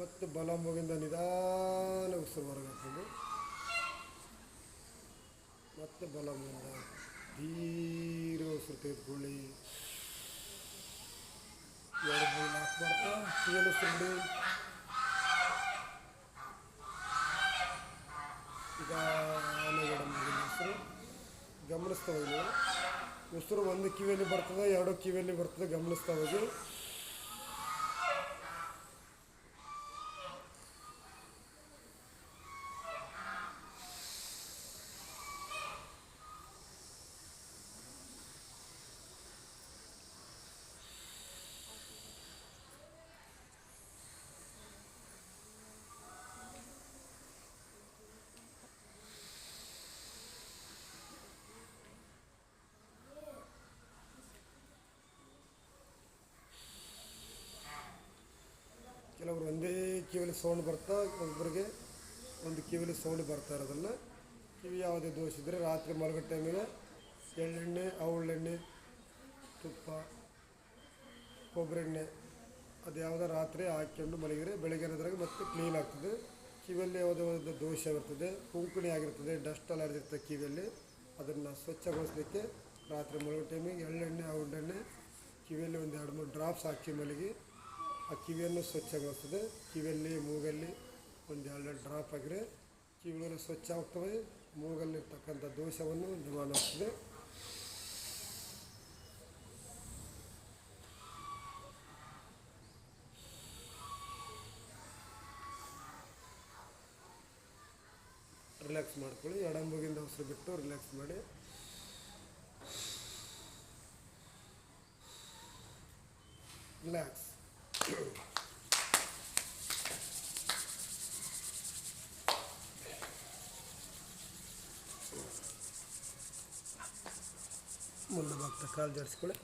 ಮತ್ತು ಬಲ ಮೂಗಿಂದ ನಿಧಾನ ಉಸಿರು ಹೊರಗೆ ಹಾಕ್ಕೊಂಡು ಮತ್ತು ಬಲ ಮೂಗಿಂದ ದೀರ್ಘ ಉಸಿರು ತೆಗೆದುಕೊಳ್ಳಿ. ಎರಡು ಮೂರು ನಾಲ್ಕು ಬರ್ತಾ ಕಿವಿಯಲ್ಲಿ ಉಸಿರು ಬಿಡಿ. ನಿಧಾನ ಎಡ ಮೂಗಿನ ಉಸಿರು ಗಮನಿಸ್ತಾ ಹೋಗಿ. ಉಸಿರು ಒಂದು ಕಿವಿಯಲ್ಲಿ ಬರ್ತದೆ, ಎರಡು ಕಿವಿಯಲ್ಲಿ ಬರ್ತದೆ, ಗಮನಿಸ್ತಾ ಹೋಗಿ. ಕೆಲವರು ಒಂದೇ ಕಿವಿಯಲ್ಲಿ ಸೌಂಡ್ ಬರ್ತಾ, ಒಬ್ಬರಿಗೆ ಒಂದು ಕಿವಿಯಲ್ಲಿ ಸೌಂಡ್ ಬರ್ತಾ ಇರೋದಲ್ಲ. ಕಿವಿ ಯಾವುದೇ ದೋಷ ಇದ್ದರೆ ರಾತ್ರಿ ಮಲಗೋ ಟೈಮಿಗೆ ಎಳ್ಳೆಣ್ಣೆ, ಅವಳೆಣ್ಣೆ, ತುಪ್ಪ, ಕೊಬ್ಬರಿ ಎಣ್ಣೆ ಅದು ಯಾವುದೋ ರಾತ್ರಿ ಹಾಕ್ಕೊಂಡು ಮಲಗಿದರೆ ಬೆಳಗ್ಗೆ ಅನ್ನೋದ್ರಾಗ ಮತ್ತೆ ಕ್ಲೀನ್ ಆಗ್ತದೆ. ಕಿವಿಯಲ್ಲಿ ಯಾವುದೇ ಒಂದು ದೋಷ ಇರ್ತದೆ, ಕುಂಕುಣಿ ಆಗಿರ್ತದೆ, ಡಸ್ಟ್ ಅಲರ್ಜಿ ಇರ್ತದೆ ಕಿವಿಯಲ್ಲಿ, ಅದನ್ನು ಸ್ವಚ್ಛಗೊಳಿಸಲಿಕ್ಕೆ ರಾತ್ರಿ ಮಲಗೋ ಟೈಮಿಗೆ ಎಳ್ಳೆಣ್ಣೆ, ಅವಳೆಣ್ಣೆ ಕಿವಿಯಲ್ಲಿ ಒಂದು 2-3 ಡ್ರಾಪ್ಸ್ ಹಾಕಿ ಮಲಗಿ ಆ ಕಿವಿಯನ್ನು ಸ್ವಚ್ಛಗೊಳಿಸ್ತದೆ. ಕಿವಿಯಲ್ಲಿ ಮೂಗಲ್ಲಿ ಒಂದು 2 ಡ್ರಾಪ್ ಆಗಿದ್ರೆ ಕಿವಿಗಳು ಸ್ವಚ್ಛ ಆಗ್ತವೆ. ಮೂಗಲ್ಲಿರ್ತಕ್ಕಂಥ ದೋಷವನ್ನು ನಿವಾರಣೆ ಆಗ್ತದೆ. ರಿಲ್ಯಾಕ್ಸ್ ಮಾಡ್ಕೊಳ್ಳಿ. ಎಡ ಮೂಗಿಂದ ಉಸಿರು ಬಿಟ್ಟು ರಿಲ್ಯಾಕ್ಸ್ ಮಾಡಿ. ರಿಲ್ಯಾಕ್ಸ್. ಮುಂದೆ ಬಾಗ್ತಾ ಕಾಲು ಜಾಡಿಸ್ಕೊಳ್ಳಿ.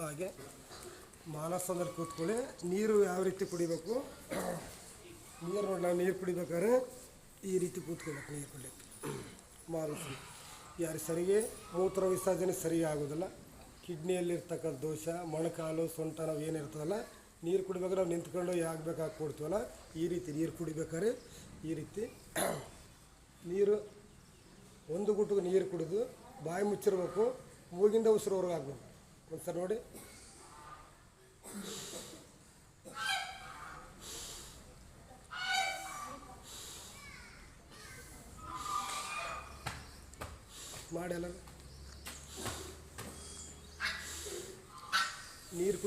ಹಾಗೆ ಮಾನಸಂದಲ್ಲಿ ಕೂತ್ಕೊಳ್ಳಿ. ನೀರು ಯಾವ ರೀತಿ ಕುಡಿಬೇಕು, ನೀರು ನೋಡಿ, ನಾವು ನೀರು ಕುಡಿಬೇಕಾದ್ರೆ ಈ ರೀತಿ ಕೂತ್ಕೊಳ್ಬೇಕು. ನೀರು ಕುಡಿಲಿಕ್ಕೆ ಮಾನಸ ಯಾರು ಸರಿಗೆ ಮೂತ್ರ ವಿಸರ್ಜನೆ ಸರಿಗೆ ಆಗೋದಿಲ್ಲ. ಕಿಡ್ನಿಯಲ್ಲಿರ್ತಕ್ಕಂಥ ದೋಷ, ಮೊಣಕಾಲು, ಸೊಂಟ ನಾವು ಏನಿರ್ತದಲ್ಲ, ನೀರು ಕುಡಿಬೇಕಾದ್ರೆ ನಾವು ನಿಂತ್ಕೊಂಡು ಯಾಕೆ ಬೇಕಾಗಿ ಕೊಡ್ತೀವಲ್ಲ, ಈ ರೀತಿ ನೀರು ಕುಡಿಬೇಕಾದ್ರೆ ಈ ರೀತಿ ನೀರು ಒಂದು ಗುಟ್ಟಿಗೆ ನೀರು ಕುಡಿದು ಬಾಯಿ ಮುಚ್ಚಿರ್ಬೇಕು. ಮೂಗಿಂದ ಉಸಿರು ಹೊರಗೆ ಆಗ್ಬೇಕು. ಒಂದ್ಸರಿ ನೋಡಿ. ಮಾಡಿ ಎಲ್ಲ ನೀರು